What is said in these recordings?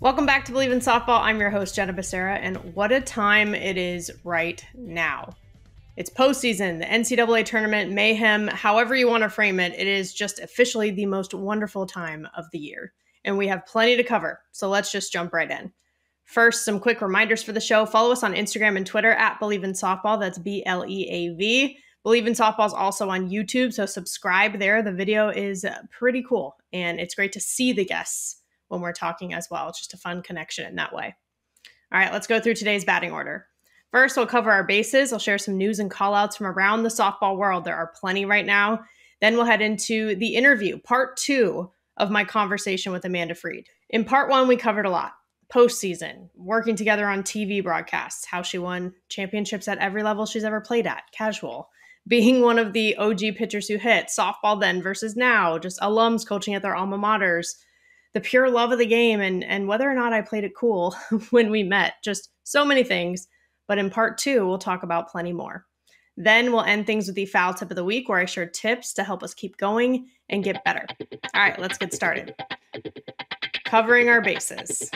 Welcome back to Bleav in Softball. I'm your host, Jenna and what a time it is right now. It's postseason, the NCAA tournament, mayhem, however you want to frame it. It is just officially the most wonderful time of the year. And we have plenty to cover, so let's just jump right in. First, some quick reminders for the show. Follow us on Instagram and Twitter at Bleav in Softball. That's BLEAV. Bleav in Softball is also on YouTube, so subscribe there. The video is pretty cool, and it's great to see the guests when we're talking as well. It's just a fun connection in that way. All right, let's go through today's batting order. First, we'll cover our bases. I'll share some news and callouts from around the softball world. There are plenty right now. Then we'll head into the interview, part 2 of my conversation with Amanda Freed. In part 1, we covered a lot. Postseason, working together on TV broadcasts, how she won championships at every level she's ever played at, casual, being one of the OG pitchers who hit, softball then versus now, just alums coaching at their alma maters, the pure love of the game, and whether or not I played it cool when we met. Just so many things. But in part 2, we'll talk about plenty more. Then we'll end things with the foul tip of the week, where I share tips to help us keep going and get better. All right, let's get started. Covering our bases.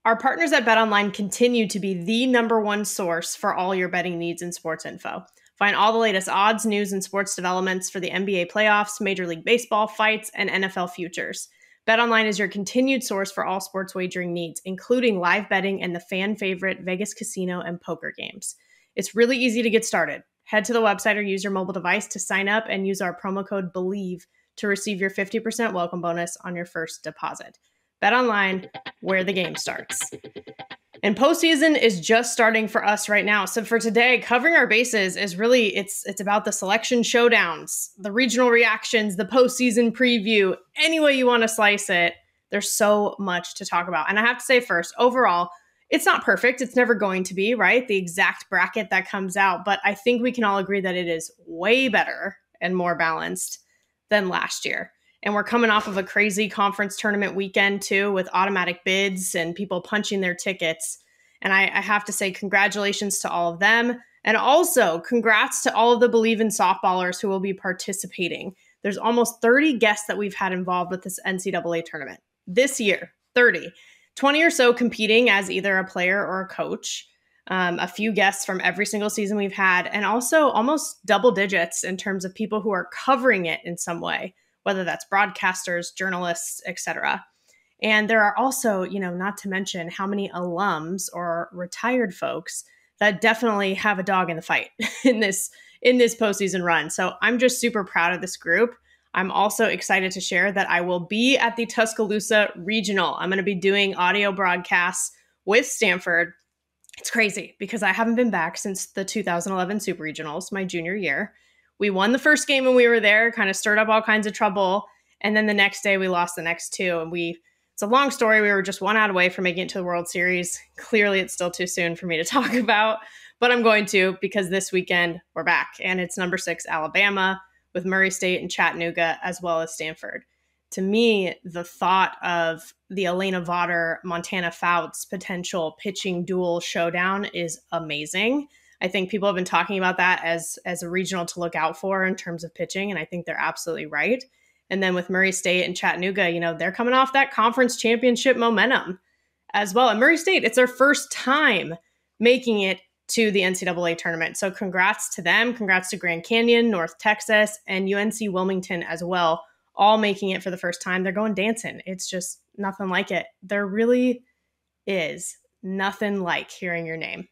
Our partners at BetOnline continue to be the #1 source for all your betting needs and sports info. Find all the latest odds, news, and sports developments for the NBA playoffs, Major League Baseball, fights, and NFL futures. BetOnline is your continued source for all sports wagering needs, including live betting and the fan favorite Vegas casino and poker games. It's really easy to get started. Head to the website or use your mobile device to sign up and use our promo code BLEAV to receive your 50% welcome bonus on your first deposit. BetOnline, where the game starts. And postseason is just starting for us right now. So for today, covering our bases is really, it's about the selection showdowns, the regional reactions, the postseason preview, any way you want to slice it. There's so much to talk about. And I have to say first, overall, it's not perfect. It's never going to be, right? The exact bracket that comes out. But I think we can all agree that it is way better and more balanced than last year. And we're coming off of a crazy conference tournament weekend, too, with automatic bids and people punching their tickets. And I have to say congratulations to all of them. And also congrats to all of the Bleav in softballers who will be participating. There's almost 30 guests that we've had involved with this NCAA tournament this year, 30. 20 or so competing as either a player or a coach. A few guests from every single season we've had. And also almost double digits in terms of people who are covering it in some way, whether that's broadcasters, journalists, etc. And there are also, not to mention how many alums or retired folks that definitely have a dog in the fight in this postseason run. So I'm just super proud of this group. I'm also excited to share that I will be at the Tuscaloosa Regional. I'm going to be doing audio broadcasts with Stanford. It's crazy because I haven't been back since the 2011 Super Regionals, my junior year. We won the first game when we were there, kind of stirred up all kinds of trouble. And then the next day we lost the next 2. And it's a long story. We were just 1 out away from making it to the World Series. Clearly it's still too soon for me to talk about, but I'm going to, because this weekend we're back and it's number 6 Alabama with Murray State and Chattanooga, as well as Stanford. To me, the thought of the Elena Vaughter, Montana Fouts potential pitching duel showdown is amazing. I think people have been talking about that as a regional to look out for in terms of pitching, and I think they're absolutely right. And then with Murray State and Chattanooga, they're coming off that conference championship momentum as well. And Murray State, it's their first time making it to the NCAA tournament. So congrats to them. Congrats to Grand Canyon, North Texas, and UNC Wilmington as well, all making it for the first time. They're going dancing. It's just nothing like it. There really is nothing like hearing your name,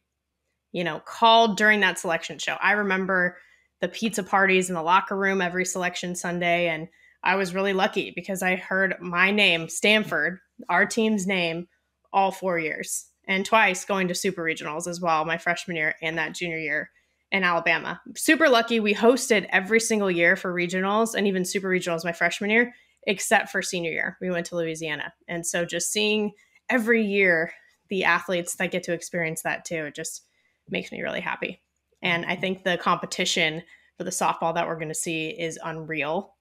called during that selection show. I remember the pizza parties in the locker room every selection Sunday, and I was really lucky because I heard my name, Stanford, our team's name, all 4 years, and twice going to Super Regionals as well, my freshman year and that junior year in Alabama. Super lucky. We hosted every single year for regionals and even Super Regionals my freshman year, except for senior year. We went to Louisiana. And so just seeing every year the athletes that get to experience that too, it just makes me really happy. And I think the competition for the softball that we're going to see is unreal.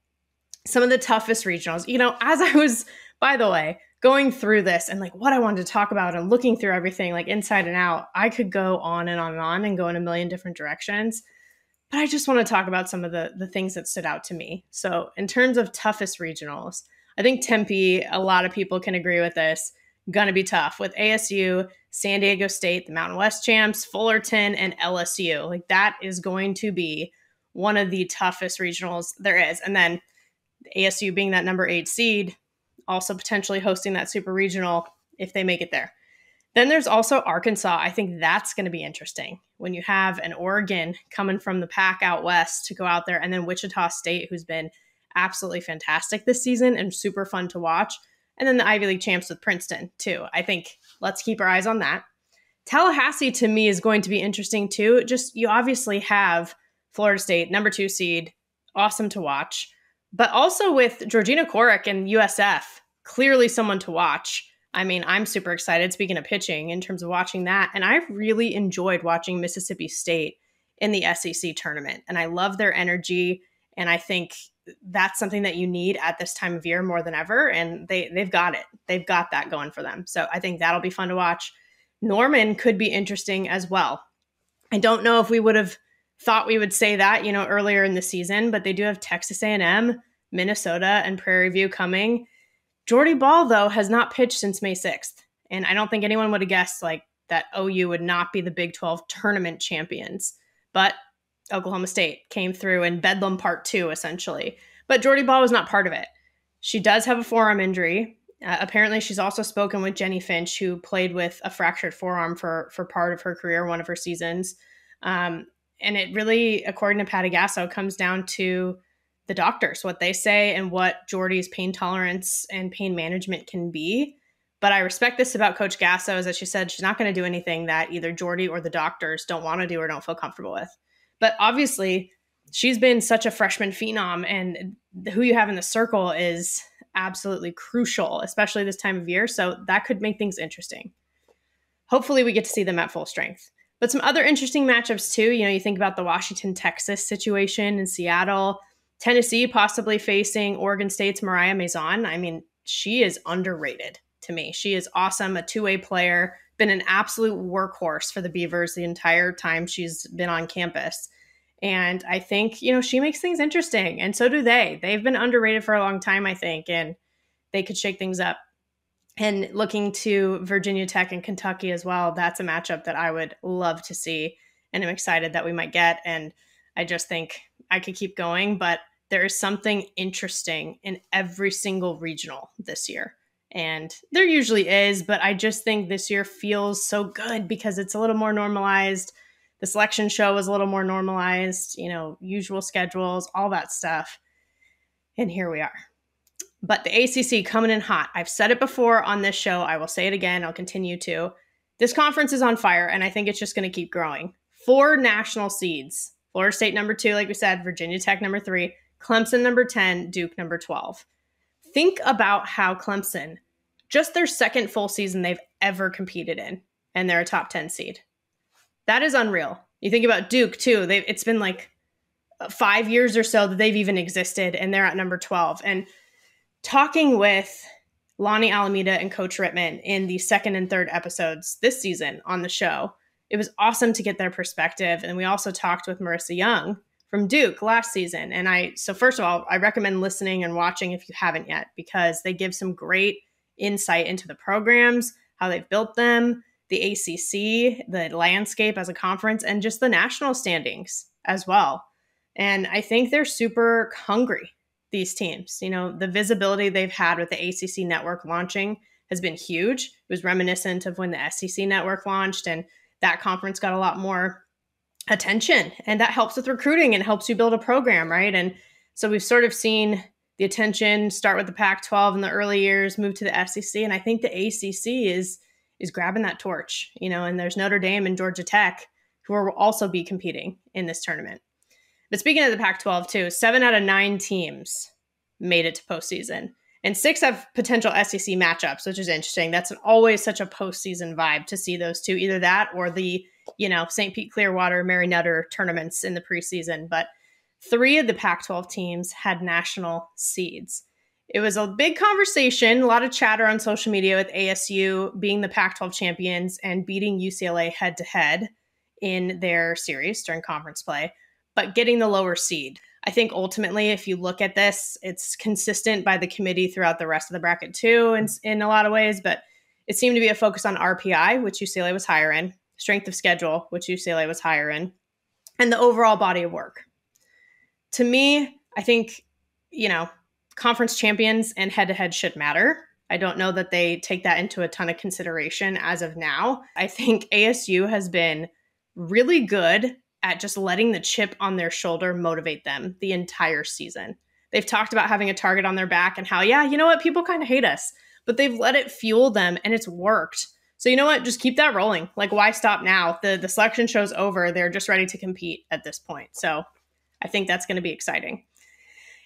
Some of the toughest regionals, as I was, by the way, going through this and what I wanted to talk about and looking through everything inside and out, I could go on and on and on and go in a million different directions. But I just want to talk about some of the things that stood out to me. So in terms of toughest regionals, I think Tempe, a lot of people can agree with this, going to be tough with ASU, San Diego State, the Mountain West champs, Fullerton, and LSU. Like that is going to be one of the toughest regionals there is. And then ASU being that number 8 seed, also potentially hosting that super regional if they make it there. Then there's also Arkansas. I think that's going to be interesting when you have an Oregon coming from the pack out west to go out there, and then Wichita State, who's been absolutely fantastic this season and super fun to watch. And then the Ivy League champs with Princeton too. I think let's keep our eyes on that. Tallahassee to me is going to be interesting too. Just you obviously have Florida State, number 2 seed, awesome to watch. But also with Georgina Korick and USF, clearly someone to watch. I mean, I'm super excited, speaking of pitching, in terms of watching that. And I really enjoyed watching Mississippi State in the SEC tournament. And I love their energy. And I think that's something that you need at this time of year more than ever. And they've got it. They've got that going for them. So I think that'll be fun to watch. Norman could be interesting as well. I don't know if we would have thought we would say that, earlier in the season, but they do have Texas A&M, Minnesota, and Prairie View coming. Jordy Ball, though, has not pitched since May 6th. And I don't think anyone would have guessed that OU would not be the Big 12 tournament champions. But Oklahoma State came through in Bedlam Part 2, essentially. But Jordy Ball was not part of it. She does have a forearm injury. Apparently, she's also spoken with Jenny Finch, who played with a fractured forearm for part of her career, one of her seasons. And it really, according to Patty Gasso, comes down to the doctors, what they say and what Jordy's pain tolerance and pain management can be. But I respect this about Coach Gasso, is that she said she's not going to do anything that either Jordy or the doctors don't want to do or don't feel comfortable with. But obviously, she's been such a freshman phenom, and who you have in the circle is absolutely crucial, especially this time of year. So that could make things interesting. Hopefully we get to see them at full strength. But some other interesting matchups too. You think about the Washington, Texas situation in Seattle, Tennessee possibly facing Oregon State's Mariah Maison. I mean, she is underrated to me. She is awesome, a two-way player, been an absolute workhorse for the Beavers the entire time she's been on campus. And I think, she makes things interesting. And so do they. They've been underrated for a long time, I think, and they could shake things up. And looking to Virginia Tech and Kentucky as well, that's a matchup that I would love to see. And I'm excited that we might get. And I just think I could keep going, but there is something interesting in every single regional this year. And there usually is, but I just think this year feels so good because it's a little more normalized. The selection show is a little more normalized, usual schedules, all that stuff. And here we are. But the ACC coming in hot. I've said it before on this show. I will say it again. I'll continue to. This conference is on fire, and I think it's just going to keep growing. 4 national seeds. Florida State number 2, like we said. Virginia Tech number 3. Clemson number 10. Duke number 12. Think about how Clemson, just their second full season they've ever competed in, and they're a top 10 seed. That is unreal. You think about Duke, too. It's been 5 years or so that they've even existed, and they're at number 12. And talking with Lonnie Alameda and Coach Rittman in the 2nd and 3rd episodes this season on the show, it was awesome to get their perspective. And we also talked with Marissa Young from Duke last season. And so first of all, I recommend listening and watching if you haven't yet, because they give some great insight into the programs, how they've built them, the ACC, the landscape as a conference, and just the national standings as well. And I think they're super hungry, these teams. The visibility they've had with the ACC network launching has been huge. It was reminiscent of when the SEC network launched, and that conference got a lot more attention, and that helps with recruiting and helps you build a program, right? And so we've sort of seen the attention start with the Pac-12 in the early years, move to the SEC, and I think the ACC is grabbing that torch, and there's Notre Dame and Georgia Tech who will also be competing in this tournament. But speaking of the Pac-12 too, 7 out of 9 teams made it to postseason, and 6 have potential SEC matchups, which is interesting. That's always such a postseason vibe to see those two, either that or the St. Pete Clearwater, Mary Nutter tournaments in the preseason. But 3 of the Pac-12 teams had national seeds. It was a big conversation, a lot of chatter on social media with ASU being the Pac-12 champions and beating UCLA head-to-head in their series during conference play, but getting the lower seed. I think ultimately, if you look at this, it's consistent by the committee throughout the rest of the bracket too, in a lot of ways, but it seemed to be a focus on RPI, which UCLA was higher in, strength of schedule, which UCLA was higher in, and the overall body of work. To me, I think, conference champions and head-to-head should matter. I don't know that they take that into a ton of consideration as of now. I think ASU has been really good at just letting the chip on their shoulder motivate them the entire season. They've talked about having a target on their back and how, people kind of hate us, but they've let it fuel them and it's worked. So you know what? Just keep that rolling. Like, why stop now? The selection show's over. They're just ready to compete at this point. So I think that's going to be exciting.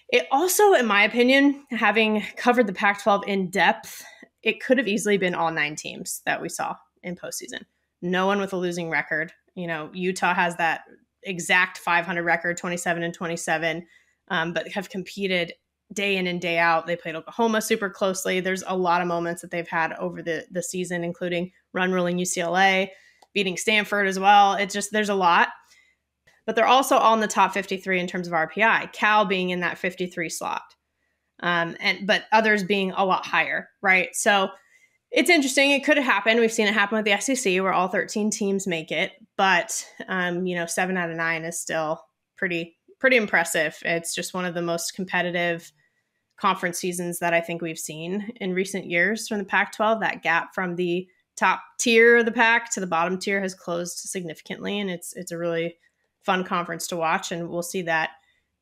It also, in my opinion, having covered the Pac-12 in depth, it could have easily been all 9 teams that we saw in postseason. No one with a losing record. Utah has that exact 500 record, 27-27, but have competed day in and day out. They played Oklahoma super closely. There's a lot of moments that they've had over the season, including run-ruling UCLA, beating Stanford as well. There's a lot. But they're also all in the top 53 in terms of RPI, Cal being in that 53 slot, but others being a lot higher, right? So it's interesting. It could have happened. We've seen it happen with the SEC where all 13 teams make it, but 7 out of 9 is still pretty impressive. It's just one of the most competitive conference seasons that I think we've seen in recent years from the Pac-12. That gap from the top tier of the Pac to the bottom tier has closed significantly, and it's a really fun conference to watch, and we'll see that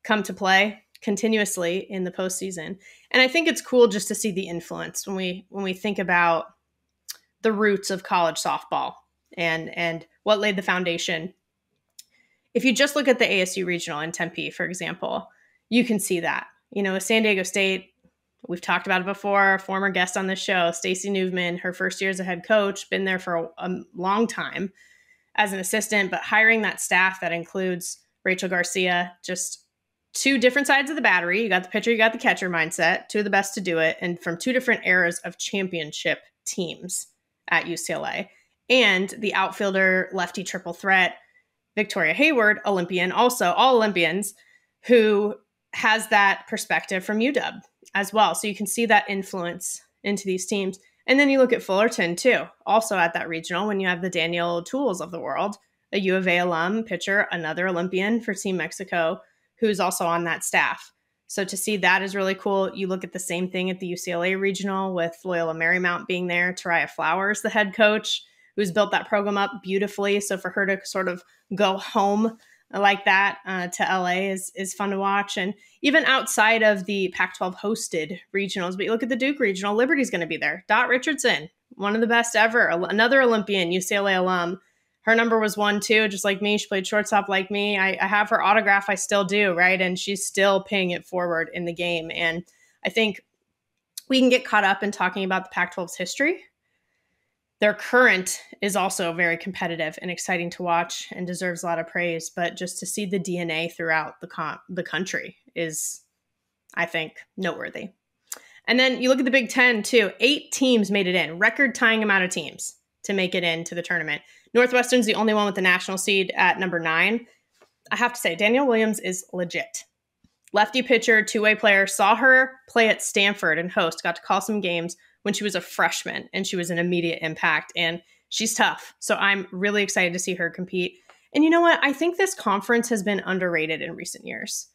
come to play continuously in the postseason. And I think it's cool just to see the influence when we think about the roots of college softball and what laid the foundation. If you just look at the ASU regional in Tempe, for example, you can see that. With San Diego State, we've talked about it before, former guest on the show, Stacey Newman, her first year as a head coach, been there for a long time as an assistant, but hiring that staff that includes Rachel Garcia, just 2 different sides of the battery. You got the pitcher, you got the catcher mindset, 2 of the best to do it, and from 2 different eras of championship teams at UCLA. And the outfielder, lefty triple threat, Victoria Hayward, Olympian, also all Olympians, who has that perspective from UW as well. So you can see that influence into these teams. And then you look at Fullerton, too, also at that regional, when you have the Daniel Tools of the world, a U of A alum pitcher, another Olympian for Team Mexico, who's also on that staff. So to see that is really cool. You look at the same thing at the UCLA regional with Loyola Marymount being there, Taraya Flowers, the head coach, who's built that program up beautifully. So for her to sort of go home like that to LA is fun to watch. And even outside of the Pac-12 hosted regionals, but you look at the Duke regional, Liberty's going to be there. Dot Richardson, one of the best ever, another Olympian, UCLA alum. Her number was 1 too, just like me. She played shortstop like me. I have her autograph. I still do, right? And she's still paying it forward in the game. And I think we can get caught up in talking about the Pac-12's history. Their current is also very competitive and exciting to watch and deserves a lot of praise. But just to see the DNA throughout the country is, I think, noteworthy. And then you look at the Big Ten, too. 8 teams made it in, record-tying amount of teams to make it into the tournament. Northwestern's the only one with the national seed at number 9. I have to say, Danielle Williams is legit. Lefty pitcher, 2-way player, saw her play at Stanford and host, got to call some games when she was a freshman, and she was an immediate impact, and she's tough. So I'm really excited to see her compete. And you know what? I think this conference has been underrated in recent years.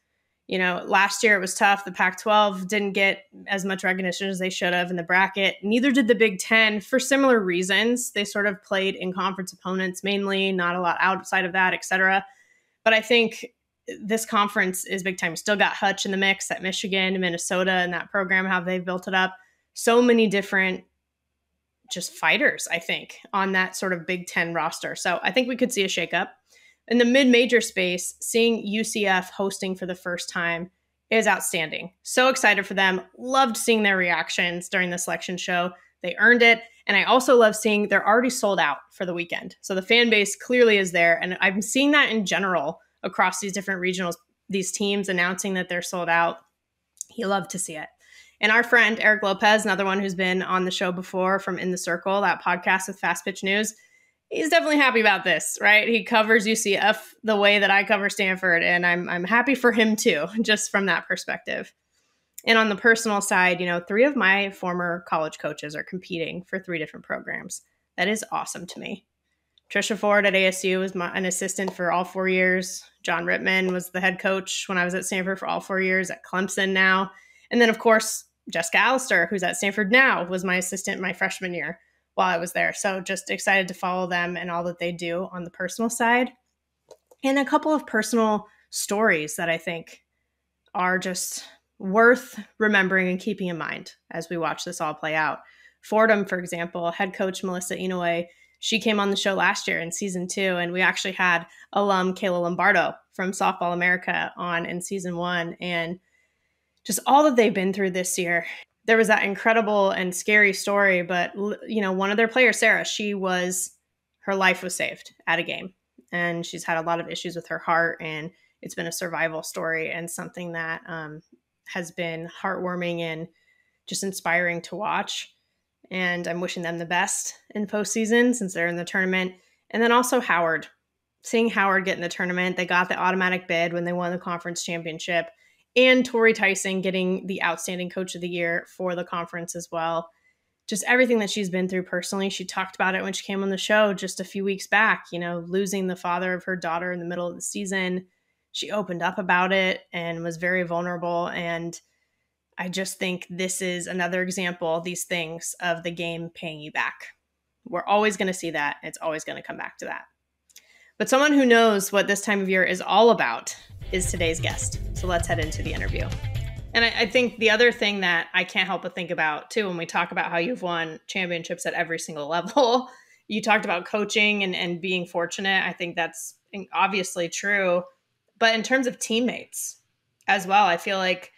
Last year it was tough. The Pac-12 didn't get as much recognition as they should have in the bracket. Neither did the Big Ten for similar reasons. They sort of played in conference opponents mainly, not a lot outside of that, et cetera. But I think this conference is big time. We still got Hutch in the mix at Michigan, Minnesota, and that program, how they've built it up. So many different just fighters, I think, on that sort of Big Ten roster. So I think we could see a shakeup. In the mid-major space, seeing UCF hosting for the first time is outstanding. So excited for them. Loved seeing their reactions during the selection show. They earned it. And I also love seeing they're already sold out for the weekend. So the fan base clearly is there. And I'm seeing that in general across these different regionals, these teams announcing that they're sold out. You love to see it. And our friend, Eric Lopez, another one who's been on the show before from In the Circle, that podcast with Fast Pitch News, he's definitely happy about this, right? He covers UCF the way that I cover Stanford, and I'm happy for him too, just from that perspective. And on the personal side, 3 of my former college coaches are competing for 3 different programs. That is awesome to me. Trisha Ford at ASU was an assistant for all 4 years. John Rittman was the head coach when I was at Stanford for all 4 years, at Clemson now. And then, of course, Jessica Allister, who's at Stanford now, was my assistant my freshman year while I was there. So just excited to follow them and all that they do on the personal side. And a couple of personal stories that I think are just worth remembering and keeping in mind as we watch this all play out. Fordham, for example, head coach Melissa Inoue, she came on the show last year in season 2, and we actually had alum Kayla Lombardo from Softball America on in season 1, and just all that they've been through this year. There was that incredible and scary story, but one of their players, Sarah, her life was saved at a game, and she's had a lot of issues with her heart, and it's been a survival story and something that has been heartwarming and just inspiring to watch. And I'm wishing them the best in postseason since they're in the tournament. And then also Howard, seeing Howard get in the tournament. They got the automatic bid when they won the conference championship. And Tori Tyson getting the outstanding coach of the year for the conference as well. Just everything that she's been through personally. She talked about it when she came on the show just a few weeks back, losing the father of her daughter in the middle of the season. She opened up about it and was very vulnerable. And I just think this is another example, these things, of the game paying you back. We're always going to see that. It's always going to come back to that. But someone who knows what this time of year is all about is today's guest. So let's head into the interview. And I think the other thing that I can't help but think about, too, when we talk about how you've won championships at every single level, you talked about coaching and being fortunate. I think that's obviously true. But in terms of teammates as well, I feel like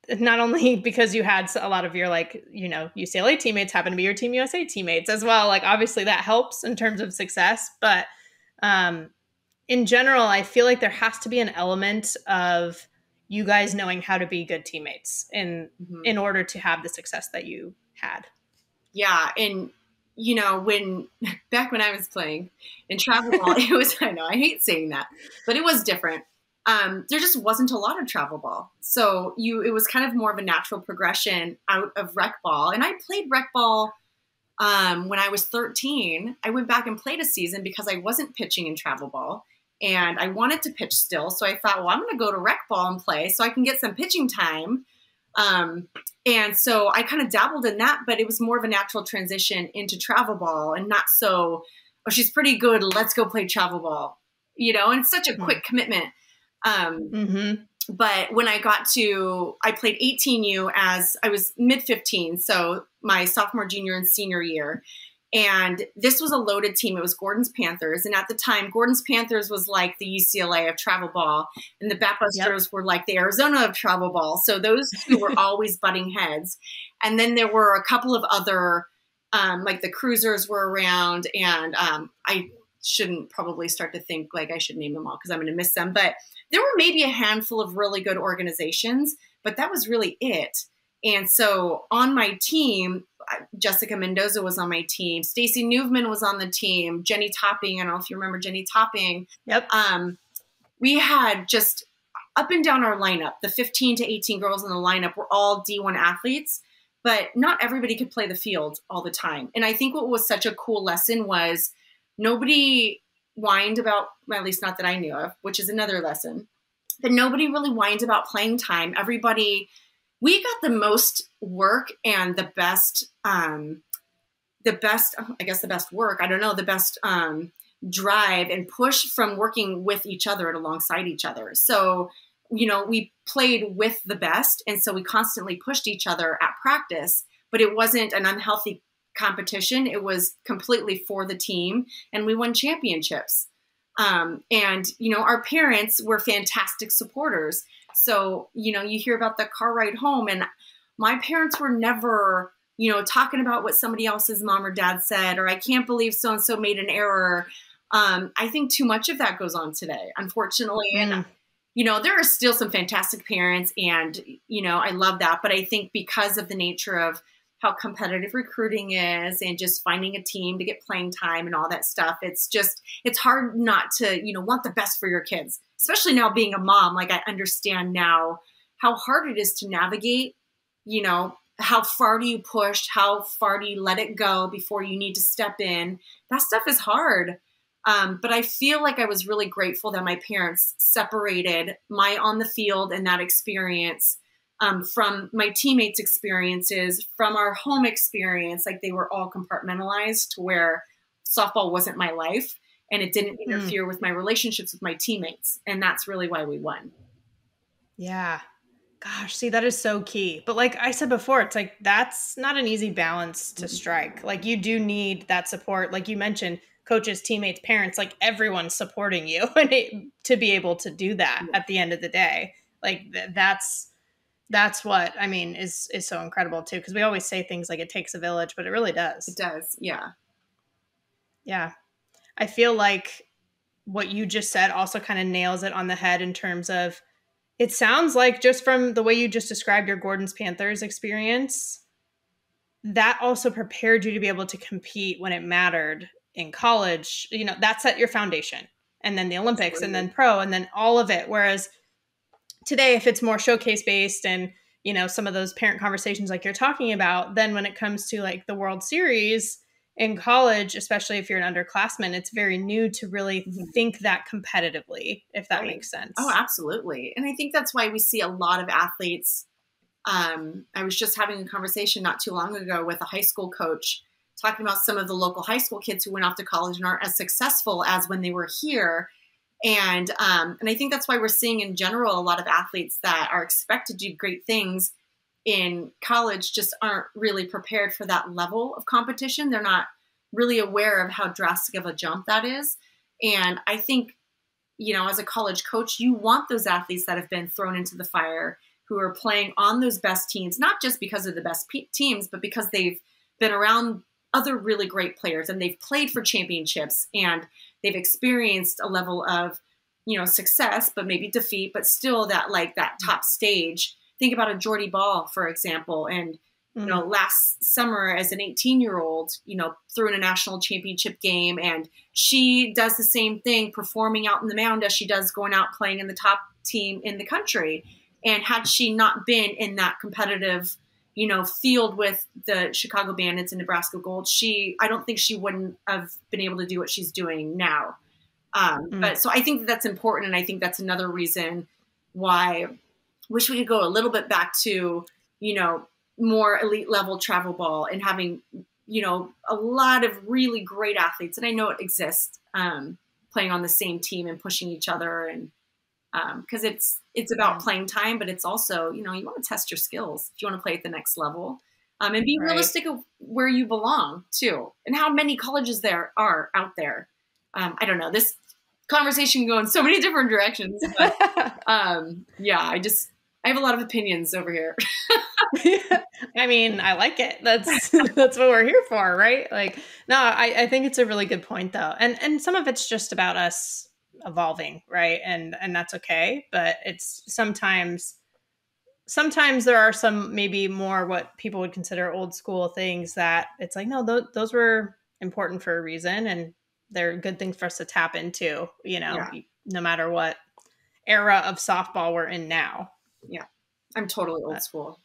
not only because you had a lot of your UCLA teammates happen to be your Team USA teammates as well. Like, obviously that helps in terms of success. But in general, I feel like there has to be an element of you guys knowing how to be good teammates in order to have the success that you had. Yeah. And, back when I was playing in travel ball, it was, I know, I hate saying that, but it was different. There just wasn't a lot of travel ball. So it was kind of more of a natural progression out of rec ball. And I played rec ball when I was 13. I went back and played a season because I wasn't pitching in travel ball and I wanted to pitch still. So I thought, well, I'm going to go to rec ball and play so I can get some pitching time. And so I kind of dabbled in that, but it was more of a natural transition into travel ball and not so, oh, she's pretty good, let's go play travel ball, and it's such a quick commitment. But when I played 18U as I was mid 15. So my sophomore, junior, and senior year. And this was a loaded team. It was Gordon's Panthers. And at the time, Gordon's Panthers was like the UCLA of travel ball. And the Batbusters were like the Arizona of travel ball. So those two were always butting heads. And then there were a couple of other, like the Cruisers were around. And I shouldn't probably start to think like I should name them all because I'm going to miss them. But there were maybe a handful of really good organizations, but that was really it. And so on my team, Jessica Mendoza was on my team. Stacy Newman was on the team. Jenny Topping. I don't know if you remember Jenny Topping. Yep. We had just up and down our lineup, the 15 to 18 girls in the lineup were all D1 athletes, but not everybody could play the field all the time. And I think what was such a cool lesson was nobody whined about, well, at least not that I knew of, which is another lesson, but nobody really whined about playing time. We got the most work and the best work. I don't know, the best drive and push from working with each other and alongside each other. So, we played with the best. And so we constantly pushed each other at practice, but it wasn't an unhealthy competition. It was completely for the team and we won championships. Our parents were fantastic supporters. So, you hear about the car ride home and my parents were never, talking about what somebody else's mom or dad said, or I can't believe so-and-so made an error. I think too much of that goes on today, unfortunately. And, there are still some fantastic parents and, I love that. But I think because of the nature of how competitive recruiting is and just finding a team to get playing time and all that stuff. It's hard not to, want the best for your kids, especially now being a mom. Like, I understand now how hard it is to navigate, how far do you push? How far do you let it go before you need to step in? That stuff is hard. But I feel like I was really grateful that my parents separated my on the field and that experience from my teammates' experiences, from our home experience. Like, they were all compartmentalized to where softball wasn't my life and it didn't interfere with my relationships with my teammates. And that's really why we won. Yeah. Gosh, see, that is so key. But like I said before, it's like, that's not an easy balance to strike. Like, you do need that support. Like you mentioned, coaches, teammates, parents, like everyone's supporting you to be able to do that at the end of the day. Like that's what, I mean, is so incredible too. Cause we always say things like it takes a village, but it really does. It does. Yeah. Yeah. I feel like what you just said also kind of nails it on the head in terms of, it sounds like, just from the way you just described your Gordon's Panthers experience, that also prepared you to be able to compete when it mattered in college. That set your foundation, and then the Olympics, Absolutely. And then pro, and then all of it. Whereas today, if it's more showcase based and, some of those parent conversations like you're talking about, then when it comes to like the World Series in college, especially if you're an underclassman, it's very new to really think that competitively, if that makes sense. Oh, absolutely. And I think that's why we see a lot of athletes. I was just having a conversation not too long ago with a high school coach talking about some of the local high school kids who went off to college and aren't as successful as when they were here. And I think that's why we're seeing in general a lot of athletes that are expected to do great things in college just aren't really prepared for that level of competition. They're not really aware of how drastic of a jump that is. And I think, as a college coach, you want those athletes that have been thrown into the fire, who are playing on those best teams, not just because of the best teams, but because they've been around other really great players and they've played for championships and they've experienced a level of, success, but maybe defeat, but still that top stage. Think about a Jordy Ball, for example. And, last summer as an 18-year-old, threw in a national championship game, and she does the same thing performing out in the mound as she does going out playing in the top team in the country. And had she not been in that competitive, field with the Chicago Bandits and Nebraska Gold, I don't think she wouldn't have been able to do what she's doing now. But so I think that's important. And I think that's another reason why I wish we could go a little bit back to, more elite level travel ball and having, a lot of really great athletes. And I know it exists, playing on the same team and pushing each other. And, cause it's about playing time, but it's also, you want to test your skills if you want to play at the next level, and be realistic of where you belong too, and how many colleges there are out there. I don't know, this conversation can go in so many different directions, but, I have a lot of opinions over here. I mean, I like it. That's what we're here for, right? Like, no, I think it's a really good point though. And some of it's just about us evolving, right? And that's okay. But it's sometimes there are some maybe more what people would consider old school things that it's like, no, those were important for a reason, and they're good things for us to tap into, no matter what era of softball we're in now. Yeah. I'm totally old school.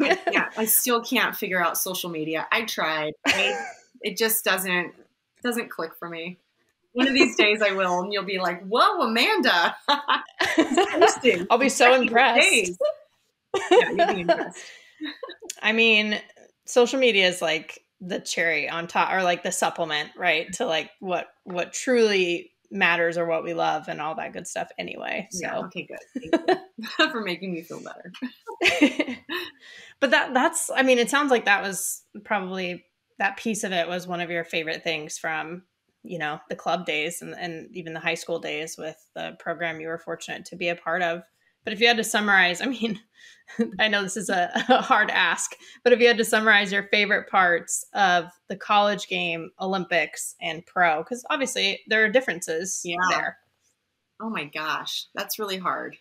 I still can't figure out social media. I tried. It just doesn't click for me. One of these days I will, and you'll be like, whoa, Amanda. I'll be so impressed. Yeah, you'll be impressed. I mean, social media is like the cherry on top, or like the supplement, right? To like what truly matters or what we love and all that good stuff anyway. So yeah, okay, good. Thank you for making me feel better. But that's, I mean, it sounds like that was probably, that piece of it was one of your favorite things from, the club days and even the high school days with the program you were fortunate to be a part of. But if you had to summarize, I mean, I know this is a hard ask, but if you had to summarize your favorite parts of the college game, Olympics, and pro, because obviously there are differences there. Oh my gosh, that's really hard.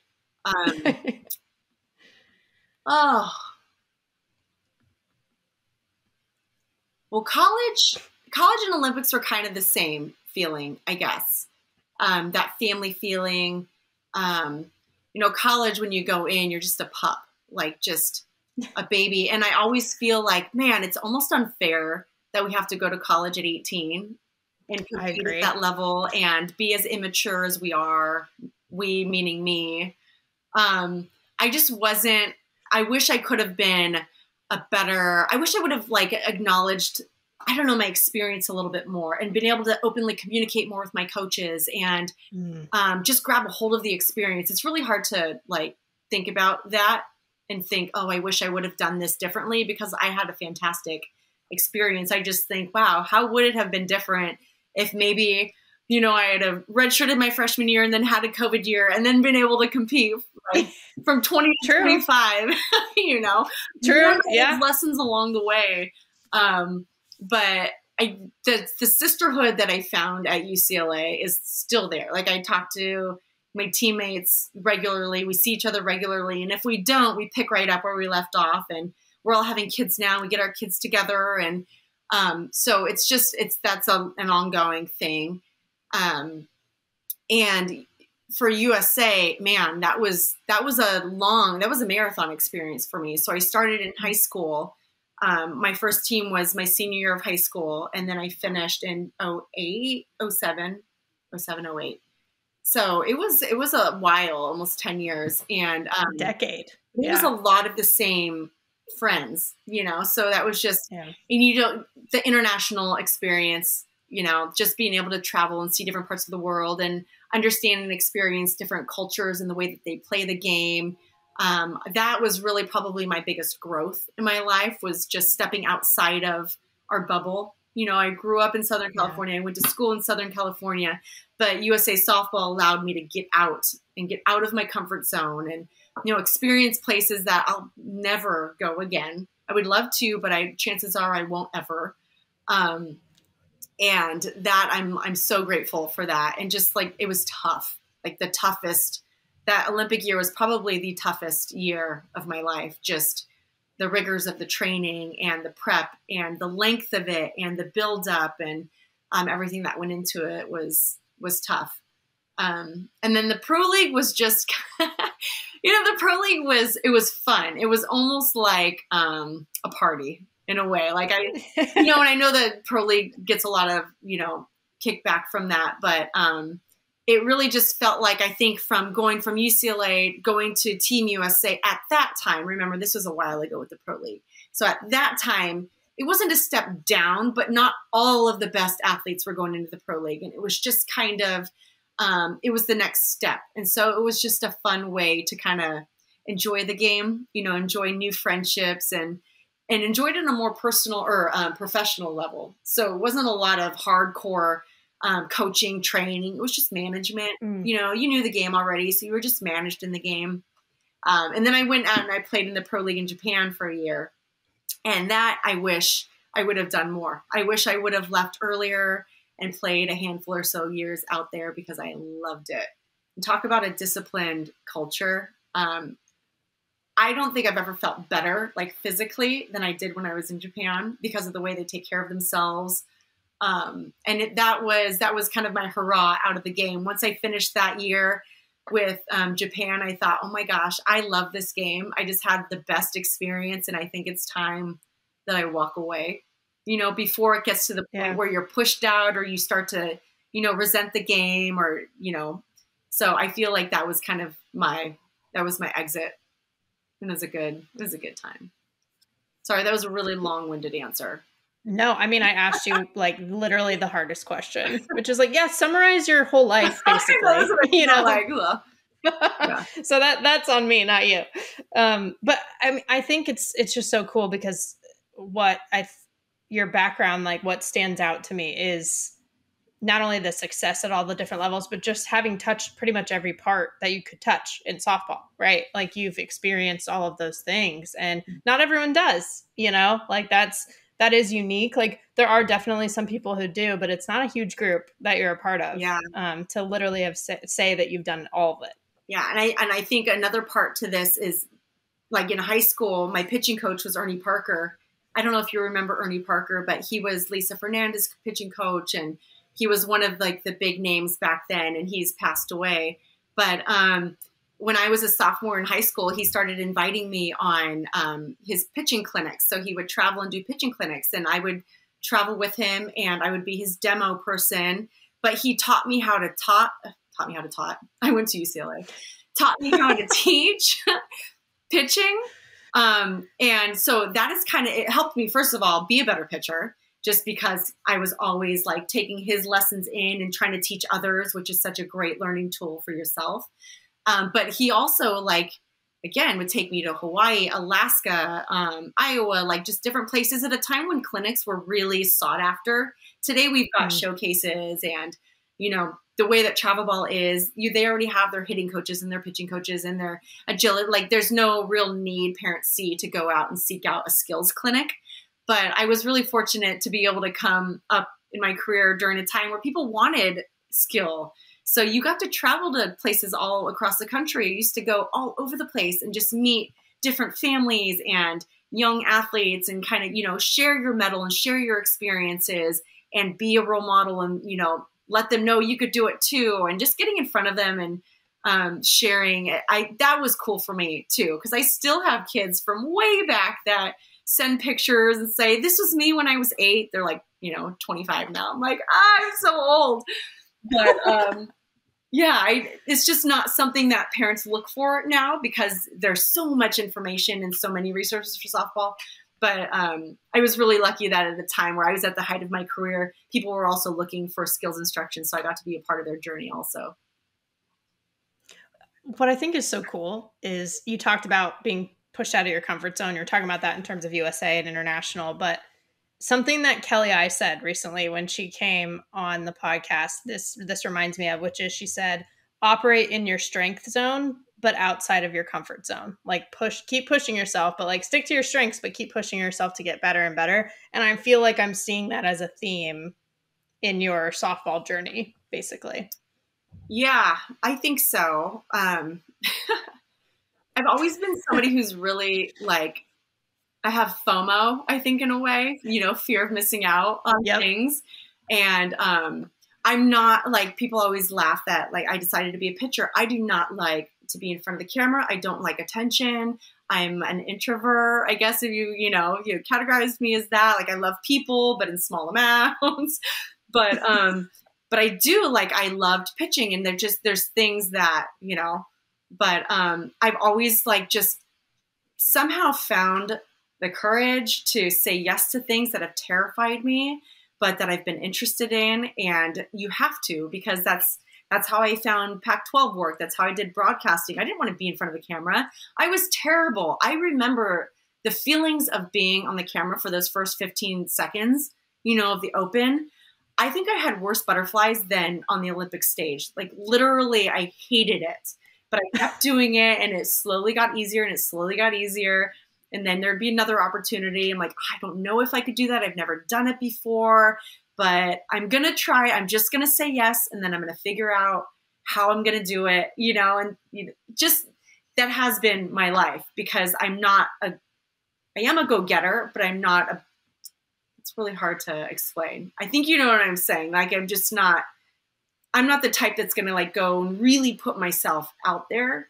Well, college and Olympics were kind of the same feeling, I guess. That family feeling. College, when you go in, you're just a pup, like just a baby. And I always feel like, man, it's almost unfair that we have to go to college at 18 and compete at that level and be as immature as we are. We, meaning me. I just wasn't, I wish I could have been I wish I would have like acknowledged, I don't know, my experience a little bit more and been able to openly communicate more with my coaches and just grab a hold of the experience. It's really hard to like think about that and think, oh, I wish I would have done this differently, because I had a fantastic experience. I just think, wow, how would it have been different if maybe, I had a redshirted my freshman year and then had a COVID year and then been able to compete from 20 to 25, True. Yeah. Lessons along the way. But the sisterhood that I found at UCLA is still there. Like, I talk to my teammates regularly. We see each other regularly. And if we don't, we pick right up where we left off, and we're all having kids now. We get our kids together. And so that's an ongoing thing. And for USA, man, that was a marathon experience for me. So I started in high school. My first team was my senior year of high school. And then I finished in 08. So it was a while, almost 10 years, and decade. It was a lot of the same friends, so that was just, and the international experience, just being able to travel and see different parts of the world and understand and experience different cultures and the way that they play the game. That was really probably my biggest growth in my life, was just stepping outside of our bubble. I grew up in Southern California. I went to school in Southern California, but USA softball allowed me to get out of my comfort zone and, experience places that I'll never go again. I would love to, but chances are I won't ever. And that I'm so grateful for that. And just like, it was tough, like that Olympic year was probably the toughest year of my life. Just the rigors of the training and the prep and the length of it and the build up and everything that went into it was tough. And then the Pro League was just, the Pro League it was fun. It was almost like a party in a way. Like and I know that Pro League gets a lot of, kickback from that, but it really just felt like, I think from going from UCLA, going to Team USA at that time, remember this was a while ago with the Pro League. So at that time, it wasn't a step down, but not all of the best athletes were going into the Pro League. And it was just kind of, it was the next step. And so it was just a fun way to kind of enjoy the game, enjoy new friendships and enjoyed it on a more personal or professional level. So it wasn't a lot of hardcore coaching, training. It was just management. You knew the game already, so you were just managed in the game. And then I went out and I played in the Pro League in Japan for a year. And that I wish I would have done more. I wish I would have left earlier and played a handful or so years out there, because I loved it. And talk about a disciplined culture. I don't think I've ever felt better, like physically, than I did when I was in Japan, because of the way they take care of themselves. And that was kind of my hurrah out of the game. Once I finished that year with Japan, I thought, oh my gosh, I love this game. I just had the best experience, and I think it's time that I walk away, before it gets to the point where you're pushed out or you start to, resent the game or, so I feel like that was kind of my exit. And it was a good time. Sorry, that was a really long-winded answer. No, I mean, I asked you like literally the hardest question, which is like, summarize your whole life, basically. So that's on me, not you. But I mean, I think it's just so cool, because your background, like what stands out to me is not only the success at all the different levels, but just having touched pretty much every part that you could touch in softball, right? Like you've experienced all of those things, and not everyone does, like that is unique. Like there are definitely some people who do, but it's not a huge group that you're a part of. To literally have say that you've done all of it. Yeah. And I think another part to this is, like in high school, my pitching coach was Ernie Parker, I don't know if you remember Ernie Parker, but he was Lisa Fernandez's pitching coach, and he was one of like the big names back then, and he's passed away. But when I was a sophomore in high school, he started inviting me on his pitching clinics. So he would travel and do pitching clinics, and I would travel with him, and I would be his demo person. But he taught me how to taught. I went to UCLA. Taught me how to teach pitching. And so that is kind of, it helped me, first of all, be a better pitcher, just because I was always like taking his lessons in and trying to teach others, which is such a great learning tool for yourself. But he also, like, again, would take me to Hawaii, Alaska, Iowa, like just different places at a time when clinics were really sought after. Today we've got showcases, and, you know, the way that travel ball is, they already have their hitting coaches and their pitching coaches and their agility. Like, there's no real need, parents see, to go out and seek out a skills clinic. But I was really fortunate to be able to come up in my career during a time where people wanted skill. So you got to travel to places all across the country. I used to go all over the place and just meet different families and young athletes and kind of, you know, share your medal and share your experiences and be a role model and, you know, let them know you could do it too. And just getting in front of them and sharing it. That was cool for me too, because I still have kids from way back that send pictures and say, this was me when I was 8. They're like, you know, 25 now. I'm like, I'm so old. But yeah, it's just not something that parents look for now, because there's so much information and so many resources for softball. But I was really lucky that at the time where I was at the height of my career, people were also looking for skills instruction. So I got to be a part of their journey also. What I think is so cool is you talked about being pushed out of your comfort zone. You're talking about that in terms of USA and international, but something that Kelly I said recently when she came on the podcast, this reminds me of, which is, she said, operate in your strength zone, but outside of your comfort zone. Like, keep pushing yourself, but like stick to your strengths, but keep pushing yourself to get better and better. And I feel like I'm seeing that as a theme in your softball journey, basically. Yeah, I think so. I've always been somebody who's really like, I have FOMO, I think, in a way, you know, fear of missing out on things. And I'm not like, people always laugh that like I decided to be a pitcher. I do not like to be in front of the camera. I don't like attention. I'm an introvert. I guess if you categorize me as that, like I love people, but in small amounts. But I do, like, I loved pitching, and there's things that, you know, but I've always like just somehow found the courage to say yes to things that have terrified me, but that I've been interested in. And you have to, because that's how I found Pac-12 work. That's how I did broadcasting. I didn't want to be in front of the camera. I was terrible. I remember the feelings of being on the camera for those first 15 seconds, you know, of the Open. I think I had worse butterflies than on the Olympic stage. Like, literally, I hated it, but I kept doing it, and it slowly got easier, and it slowly got easier. And then there'd be another opportunity. I'm like, I don't know if I could do that. I've never done it before, but I'm going to try. I'm just going to say yes. And then I'm going to figure out how I'm going to do it, you know, and just that has been my life, because I am a go-getter, but I'm not it's really hard to explain. I think you know what I'm saying. Like, I'm not the type that's going to like go and really put myself out there.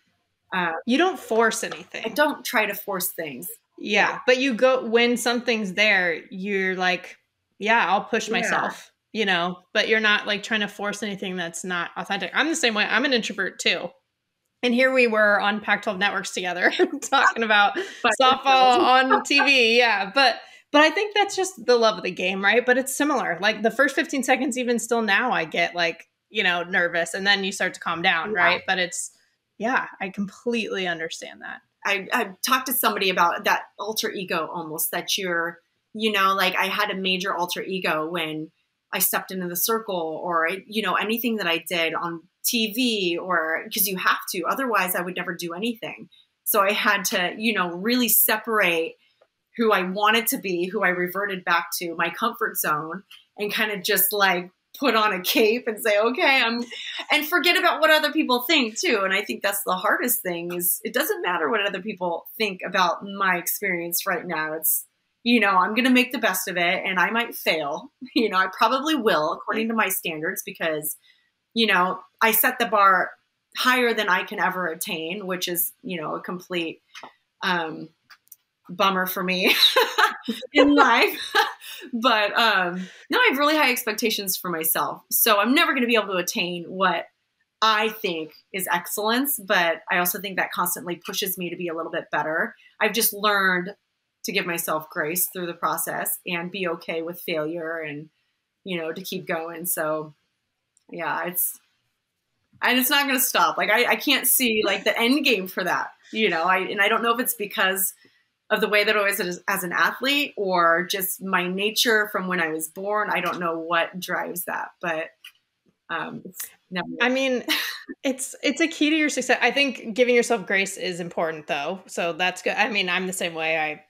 You don't force anything. I don't try to force things. Yeah. But you go, when something's there, you're like, yeah, I'll push myself, you know, but you're not like trying to force anything that's not authentic. I'm the same way. I'm an introvert too. And here we were on Pac-12 Networks together talking about softball on TV. Yeah. But I think that's just the love of the game, right? But it's similar. Like the first 15 seconds, even still now, I get like, you know, nervous, and then you start to calm down, right? But I completely understand that. I talked to somebody about that alter ego, almost, that you're, you know, like I had a major alter ego when I stepped into the circle, or, you know, anything that I did on TV, or because you have to, otherwise I would never do anything. So I had to, you know, really separate who I wanted to be, who I reverted back to my comfort zone, and kind of just like put on a cape and say, okay, and forget about what other people think too. And I think that's the hardest thing, is it doesn't matter what other people think about my experience right now. I'm going to make the best of it and I might fail. I probably will according to my standards because, I set the bar higher than I can ever attain, which is, a complete bummer for me in life. But no, I have really high expectations for myself. So I'm never going to be able to attain what I think is excellence, but I also think that constantly pushes me to be a little bit better. I've just learned to give myself grace through the process and be okay with failure and, to keep going. So yeah, it's not going to stop. Like I can't see like the end game for that, I don't know if it's because of the way that I was as an athlete or just my nature from when I was born. I don't know what drives that, but it's never. I mean, it's a key to your success. I think giving yourself grace is important though. So that's good. I mean, I'm the same way.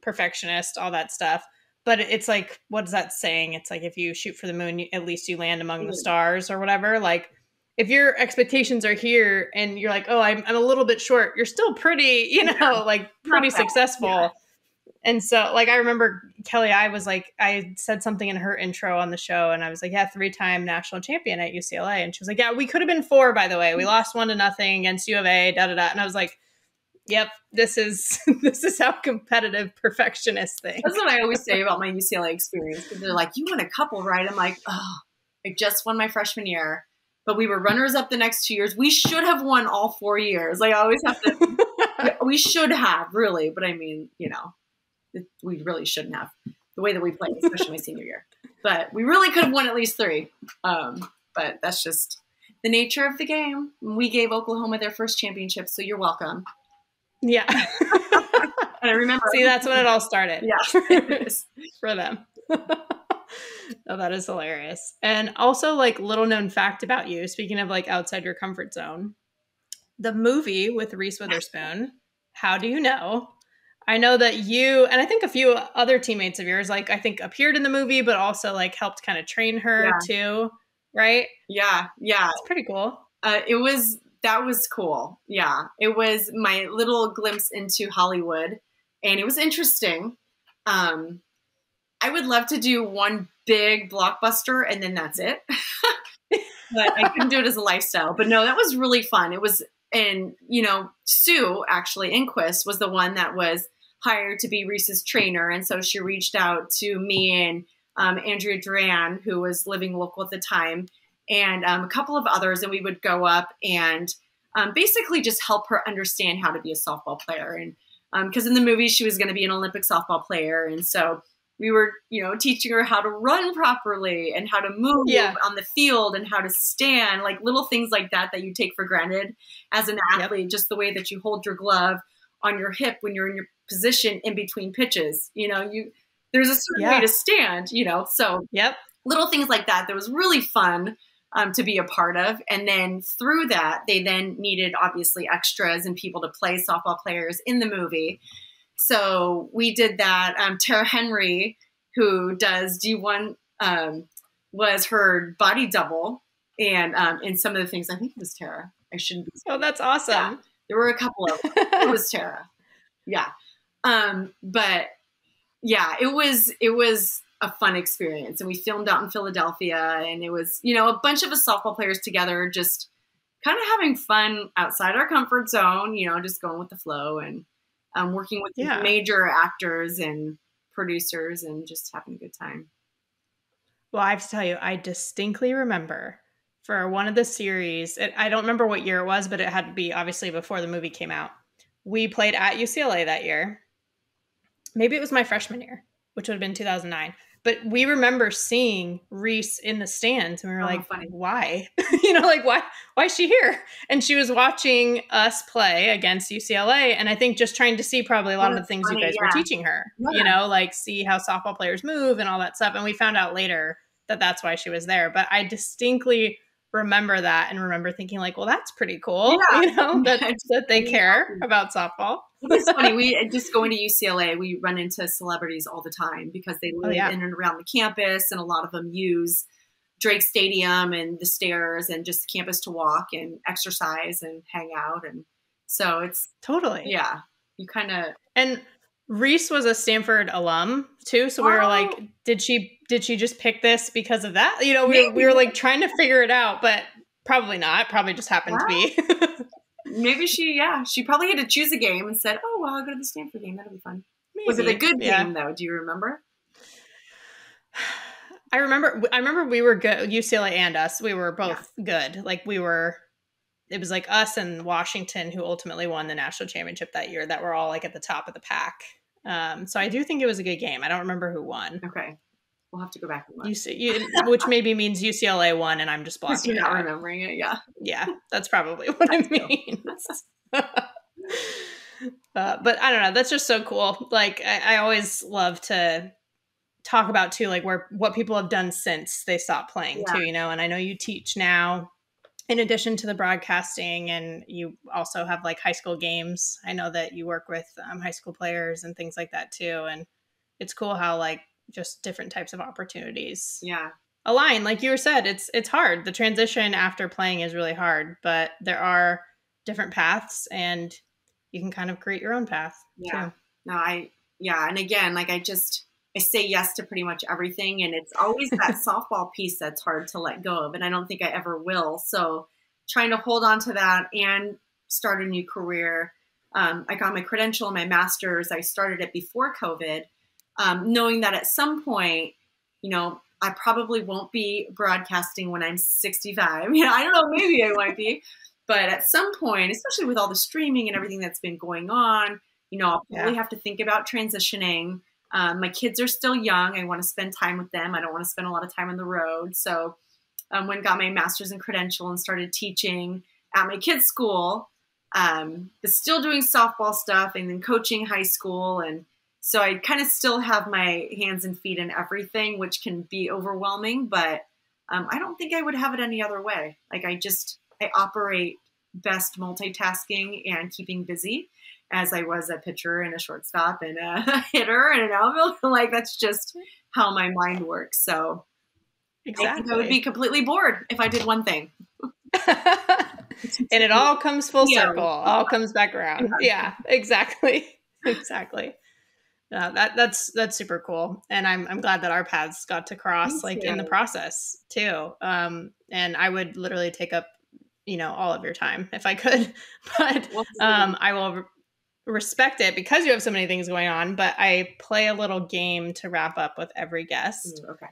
Perfectionist, all that stuff. But it's like, what is that saying? It's like, if you shoot for the moon, at least you land among the stars or whatever. Like if your expectations are here and you're like, oh, I'm a little bit short, you're still pretty, like pretty successful. Yeah. And so like, I remember Kelly, I said something in her intro on the show and I was like, yeah, 3-time national champion at UCLA. And she was like, yeah, we could have been 4, by the way. We lost 1-0 against U of A, da-da-da. And I was like, yep, this is how competitive perfectionist thing. That's what I always say about my UCLA experience. Because they're like, you won a couple, right? I'm like, oh, I just won my freshman year. But we were runners up the next 2 years. We should have won all 4 years. Like I always have to, we should have really, but I mean, we really shouldn't have the way that we played, especially my senior year, but we really could have won at least 3. But that's just the nature of the game. We gave Oklahoma their first championship. So you're welcome. Yeah. And I remember. See, that's when it all started. Yeah. For them. Oh, that is hilarious. And also like little known fact about you, speaking of like outside your comfort zone, the movie with Reese Witherspoon, How Do You Know? I know that you, and I think a few other teammates of yours, like I think appeared in the movie, but also like helped kind of train her too. Right? Yeah. Yeah. It's pretty cool. That was cool. Yeah. It was my little glimpse into Hollywood and it was interesting. I would love to do one big blockbuster and then that's it. But I couldn't do it as a lifestyle. But no, that was really fun. It was, and Sue actually Inquist was the one that was hired to be Reese's trainer. And so she reached out to me and Andrea Duran, who was living local at the time, and a couple of others. And we would go up and basically just help her understand how to be a softball player. And because in the movie, she was going to be an Olympic softball player. And so we were, teaching her how to run properly and how to move on the field and how to stand, like little things like that you take for granted as an athlete, just the way that you hold your glove on your hip when you're in your position in between pitches. There's a certain way to stand, so little things like that was really fun to be a part of. And then through that, they then needed obviously extras and people to play softball players in the movie. So we did that. Tara Henry, who does D1, was her body double. And in some of the things, I think it was Tara. I shouldn't be. Oh, that's awesome. Yeah, there were a couple of them. It was Tara. Yeah. But yeah, it was a fun experience. And we filmed out in Philadelphia. And it was, a bunch of us softball players together, just kind of having fun outside our comfort zone, just going with the flow and working with major actors and producers and just having a good time. Well, I have to tell you, I distinctly remember for one of the series, I don't remember what year it was, but it had to be obviously before the movie came out. We played at UCLA that year. Maybe it was my freshman year, which would have been 2009. But we remember seeing Reese in the stands and we were like, funny. Why? Why is she here? And she was watching us play against UCLA. And I think just trying to see probably a lot of the things you guys were teaching her, see how softball players move and all that stuff. And we found out later that that's why she was there. But I distinctly remember that and remember thinking like, well, that's pretty cool, that they care about softball. It's funny. We just going to UCLA, we run into celebrities all the time because they live in and around the campus, and a lot of them use Drake Stadium and the stairs and just campus to walk and exercise and hang out. And so it's totally, you kind of. And Reese was a Stanford alum too, so we were like, did she just pick this because of that? You know, we were like trying to figure it out, but probably not. Probably just happened to be. Maybe she probably had to choose a game and said, "Oh, well, I'll go to the Stanford game. That'll be fun." Maybe. Was it a good game though? Do you remember? I remember we were good. UCLA and us, we were both good. Like it was like us and Washington who ultimately won the national championship that year, that were all like at the top of the pack. So I do think it was a good game. I don't remember who won. Okay. We'll have to go back and look. Which maybe means UCLA won and I'm just blocking you're not remembering it, yeah. Yeah, that's probably what it means. But I don't know. That's just so cool. Like, I always love to talk about, too, like what people have done since they stopped playing, too, you know? And I know you teach now in addition to the broadcasting, and you also have like high school games. I know that you work with high school players and things like that, too. And it's cool how like just different types of opportunities align. Like you said, it's hard. The transition after playing is really hard, but there are different paths and you can kind of create your own path. Yeah. No, and again, like I say yes to pretty much everything. And it's always that softball piece that's hard to let go of. And I don't think I ever will. So trying to hold on to that and start a new career. I got my credential, my master's. I started it before COVID. Knowing that at some point, you know, I probably won't be broadcasting when I'm 65. You know, I don't know, maybe I might be. But at some point, especially with all the streaming and everything that's been going on, you know, I'll probably have to think about transitioning. My kids are still young. I want to spend time with them. I don't want to spend a lot of time on the road. So when I got my master's and credential and started teaching at my kids' school, but still doing softball stuff and then coaching high school. And so I kind of still have my hands and feet in everything, which can be overwhelming, but I don't think I would have it any other way. Like I operate best multitasking and keeping busy, as I was a pitcher and a shortstop and a hitter and an outfielder. Like that's just how my mind works. So I think I would be completely bored if I did one thing. And it all comes full circle, all comes back around. Yeah, exactly. Exactly. That's super cool. And I'm glad that our paths got to cross in the process too. And I would literally take up, you know, all of your time if I could, but I will respect it because you have so many things going on. But I play a little game to wrap up with every guest. Okay.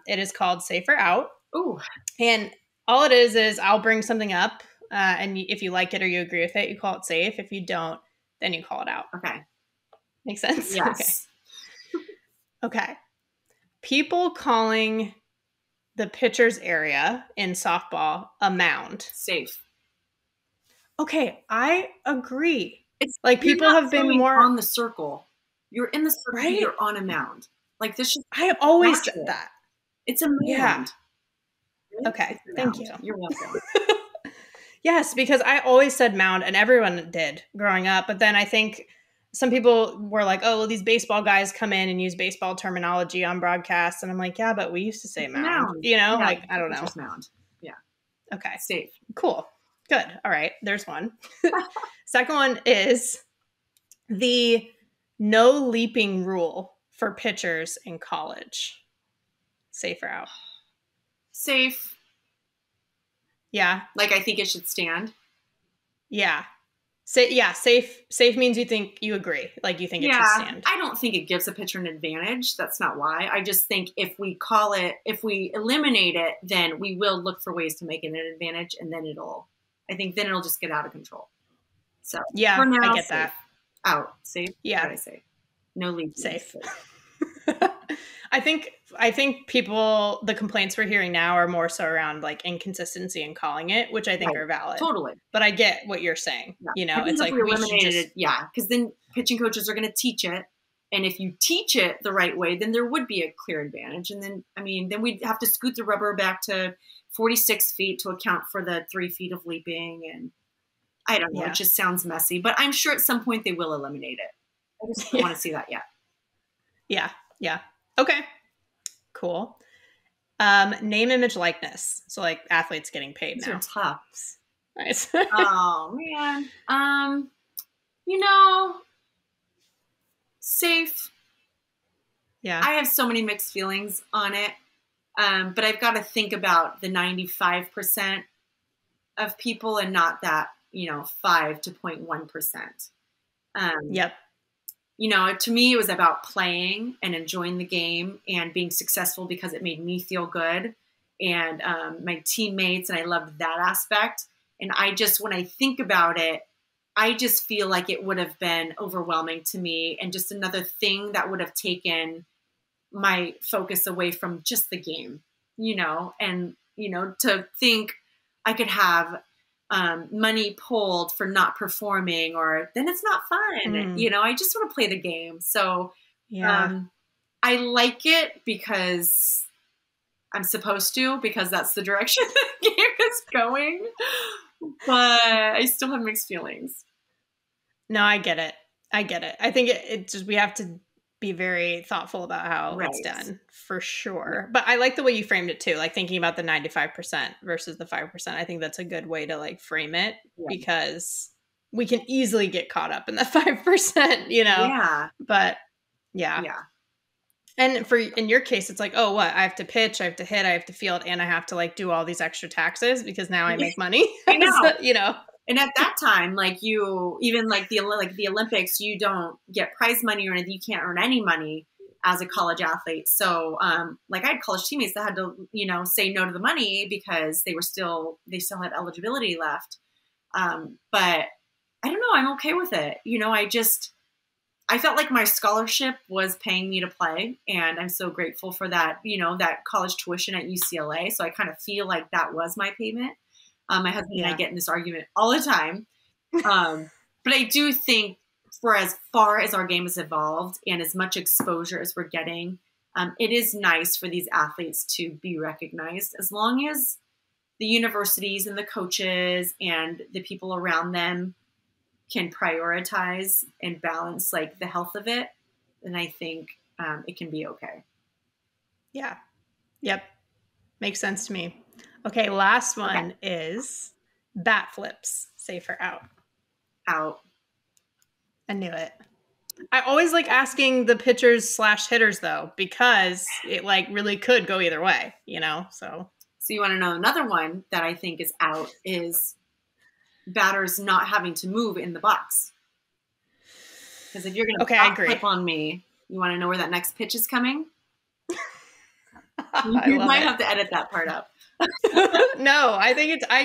It is called Safe or Out. Ooh. And all it is I'll bring something up, and if you like it or you agree with it, you call it safe. If you don't, then you call it out. Okay. Makes sense? Yes. Okay. People calling the pitcher's area in softball a mound. Safe. Okay, I agree. It's like people have been more on the circle. You're in the circle, right? You're on a mound. Like this should I always said that. It's a mound. Yeah. Okay, thank you. You're welcome. Yes, because I always said mound and everyone did growing up, but then I think some people were like, oh, well, these baseball guys come in and use baseball terminology on broadcasts. And I'm like, yeah, but we used to say mound. You know, like, I don't know. Just mound. Yeah. Okay. Safe. Cool. Good. All right. There's one. Second one is the no leaping rule for pitchers in college. Safe or out? Safe. Yeah. Like, I think it should stand. Yeah. Safe means you agree. Like you think it should stand. I don't think it gives a pitcher an advantage. That's not why. I just think if we if we eliminate it, then we will look for ways to make it an advantage, and then it'll just get out of control. So yeah, for now, I get that. Out. Safe. Yeah. What did I say? No leap. Safe. I think people, the complaints we're hearing now are more so around like inconsistency in calling it, which I think are valid. Totally. But I get what you're saying. Yeah. You know, it's like we eliminated it. Yeah. Because then pitching coaches are going to teach it. And if you teach it the right way, then there would be a clear advantage. And then, then we'd have to scoot the rubber back to 46 feet to account for the 3 feet of leaping. And I don't know. It just sounds messy. But I'm sure at some point they will eliminate it. I just don't want to see that yet. Yeah. Yeah. Okay. Cool. Name, image, likeness. So like athletes getting paid These now. are tough. Nice. Oh man. Safe. Yeah. I have so many mixed feelings on it. But I've got to think about the 95% of people and not that, 5 to 0.1%. Yep. To me, it was about playing and enjoying the game and being successful because it made me feel good and my teammates, and I loved that aspect. And when I think about it, I just feel like it would have been overwhelming to me and just another thing that would have taken my focus away from just the game, to think I could have money pulled for not performing, or then it's not fun. I just want to play the game. So I like it because I'm supposed to, because that's the direction the game is going. But I still have mixed feelings. No, I get it. I think it just, we have to be very thoughtful about how it's done, for sure. But I like the way you framed it too, like thinking about the 95% versus the 5%. I think that's a good way to like frame it, because we can easily get caught up in the 5%, Yeah. But yeah. And in your case, it's like, oh, what? I have to pitch, I have to hit, I have to field, and I have to like do all these extra taxes because now I make money. I know. So, And at that time, like the Olympics, you don't get prize money or anything. You can't earn any money as a college athlete. So, I had college teammates that had to, say no to the money because they still had eligibility left. But I don't know. I'm okay with it. I felt like my scholarship was paying me to play, and I'm so grateful for that, that college tuition at UCLA. So I kind of feel like that was my payment. My husband and I get in this argument all the time. But I do think for as far as our game has evolved and as much exposure as we're getting, it is nice for these athletes to be recognized, as long as the universities and the coaches and the people around them can prioritize and balance like the health of it. Then I think it can be okay. Yeah. Yep. Makes sense to me. Okay, last one is bat flips, safe or out? Out. I knew it. I always like asking the pitchers / hitters though, because it like really could go either way, So you want to know another one that I think is out is batters not having to move in the box. Because if you're going to I agree. Flip on me, you want to know where that next pitch is coming? You might have to edit that part up. No, I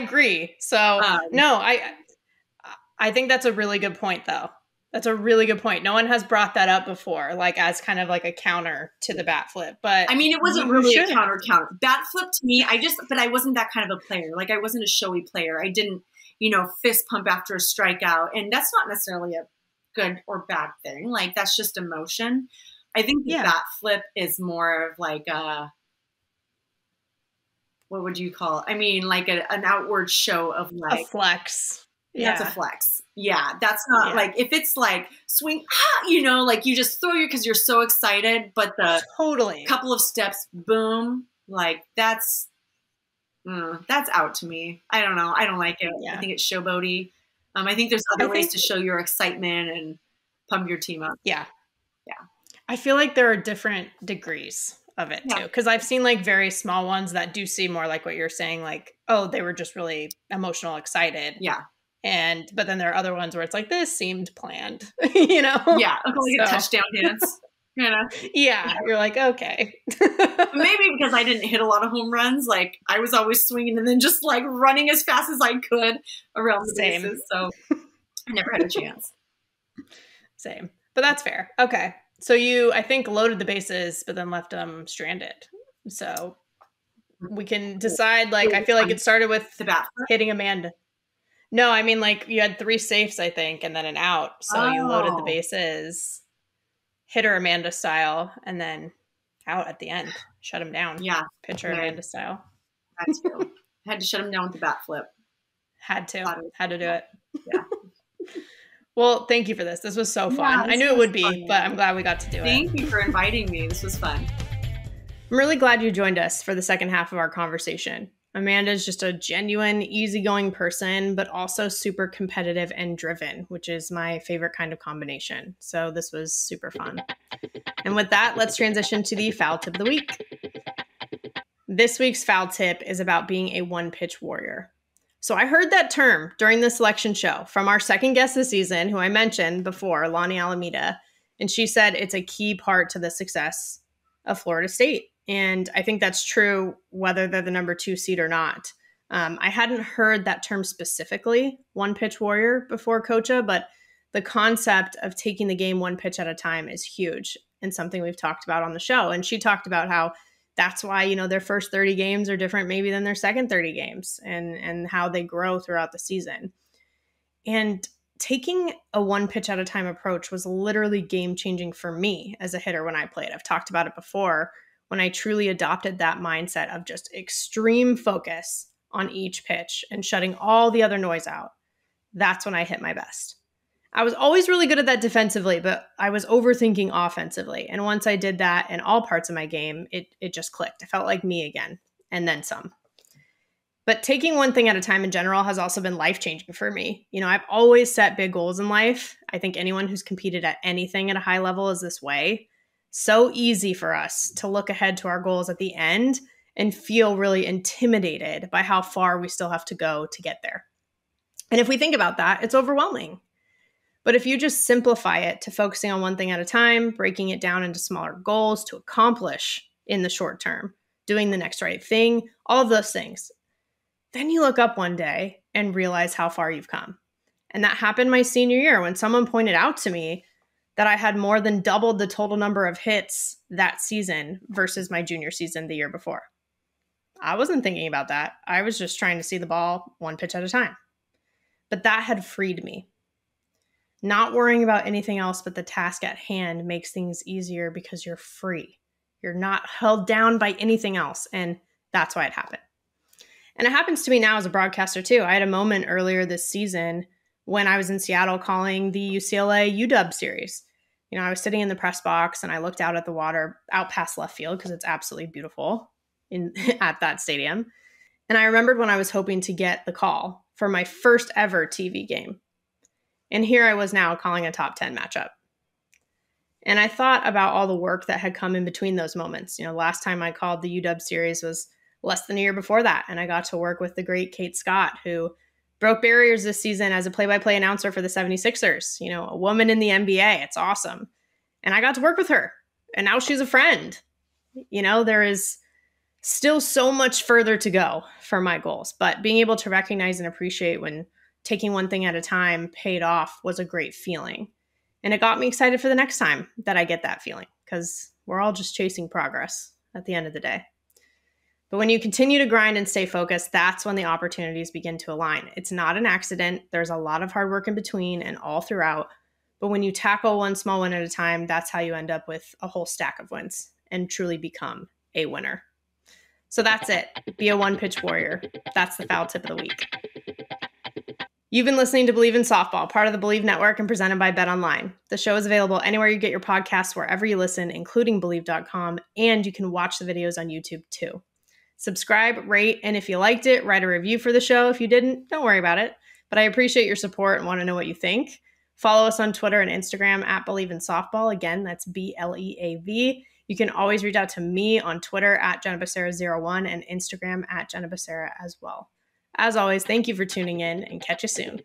agree. So no, I think that's a really good point though. That's a really good point. No one has brought that up before, like as kind of like a counter to the bat flip. But I mean, it wasn't really a counter. Bat flip to me, but I wasn't that kind of a player. Like I wasn't a showy player. I didn't, fist pump after a strikeout. And that's not necessarily a good or bad thing. Like that's just emotion. I think the bat flip is more of like what would you call it? I mean, like an outward show of like a flex. That's a flex. Yeah. That's not like, if it's like swing, like you just throw because you're so excited, but the couple of steps, boom, like that's out to me. I don't know. I don't like it. I think it's showboaty. I think there's other ways to show your excitement and pump your team up. Yeah. I feel like there are different degrees of it too, because I've seen like very small ones that do seem more like what you're saying, like, oh, they were just really emotional, excited. But then there are other ones where it's like, this seemed planned, Yeah, like a touchdown dance. You're like, okay. Maybe because I didn't hit a lot of home runs, like I was always swinging and then just like running as fast as I could around the bases, so I never had a chance. Same, but that's fair. Okay. So you, I think, loaded the bases, but then left them stranded. So we can decide, like, I feel like it started with the bat hitting Amanda. No, I mean, like, you had 3 safes, I think, and then an out. So you loaded the bases, hit her Amanda style, and then out at the end. Shut him down. Yeah. Pitcher Amanda style. That's true. Had to shut him down with the bat flip. Had to do it. Yeah. Well, thank you for this. This was so fun. I knew it would be, but I'm glad we got to do it. Thank you for inviting me. This was fun. I'm really glad you joined us for the second half of our conversation. Amanda's just a genuine, easygoing person, but also super competitive and driven, which is my favorite kind of combination. So this was super fun. And with that, let's transition to the foul tip of the week. This week's foul tip is about being a one-pitch warrior. So I heard that term during the selection show from our second guest this season, who I mentioned before, Lonnie Alameda, and she said it's a key part to the success of Florida State. And I think that's true whether they're the number 2 seed or not. I hadn't heard that term specifically, one-pitch warrior, before Coacha, but the concept of taking the game one pitch at a time is huge and something we've talked about on the show. And she talked about how that's why, their first 30 games are different maybe than their second 30 games and how they grow throughout the season. And taking a one pitch at a time approach was literally game-changing for me as a hitter when I played. I've talked about it before. When I truly adopted that mindset of just extreme focus on each pitch and shutting all the other noise out, that's when I hit my best. I was always really good at that defensively, but I was overthinking offensively. And once I did that in all parts of my game, it just clicked. I felt like me again, and then some. But taking one thing at a time in general has also been life-changing for me. I've always set big goals in life. I think anyone who's competed at anything at a high level is this way. So easy for us to look ahead to our goals at the end and feel really intimidated by how far we still have to go to get there. And if we think about that, it's overwhelming. But if you just simplify it to focusing on one thing at a time, breaking it down into smaller goals to accomplish in the short term, doing the next right thing, all of those things, then you look up one day and realize how far you've come. And that happened my senior year when someone pointed out to me that I had more than doubled the total number of hits that season versus my junior season the year before. I wasn't thinking about that. I was just trying to see the ball one pitch at a time. But that had freed me. Not worrying about anything else but the task at hand makes things easier because you're free. You're not held down by anything else. And that's why it happened. And it happens to me now as a broadcaster too. I had a moment earlier this season when I was in Seattle calling the UCLA UW series. I was sitting in the press box and I looked out at the water out past left field because it's absolutely beautiful at that stadium. And I remembered when I was hoping to get the call for my first ever TV game. And here I was now calling a top 10 matchup. And I thought about all the work that had come in between those moments. Last time I called the UW series was less than a year before that. And I got to work with the great Kate Scott, who broke barriers this season as a play-by-play announcer for the 76ers. A woman in the NBA. It's awesome. And I got to work with her. And now she's a friend. There is still so much further to go for my goals. But being able to recognize and appreciate when taking one thing at a time paid off was a great feeling. And it got me excited for the next time that I get that feeling, because we're all just chasing progress at the end of the day. But when you continue to grind and stay focused, that's when the opportunities begin to align. It's not an accident. There's a lot of hard work in between and all throughout. But when you tackle one small win at a time, that's how you end up with a whole stack of wins and truly become a winner. So that's it. Be a one-pitch warrior. That's the foul tip of the week. You've been listening to Bleav in Softball, part of the Bleav Network and presented by BetOnline. The show is available anywhere you get your podcasts, wherever you listen, including Bleav.com, and you can watch the videos on YouTube too. Subscribe, rate, and if you liked it, write a review for the show. If you didn't, don't worry about it. But I appreciate your support and want to know what you think. Follow us on Twitter and Instagram at Bleav in Softball. Again, that's BLEAV. You can always reach out to me on Twitter at Jenna Becerra01 and Instagram at Jenna Becerra as well. As always, thank you for tuning in and catch you soon.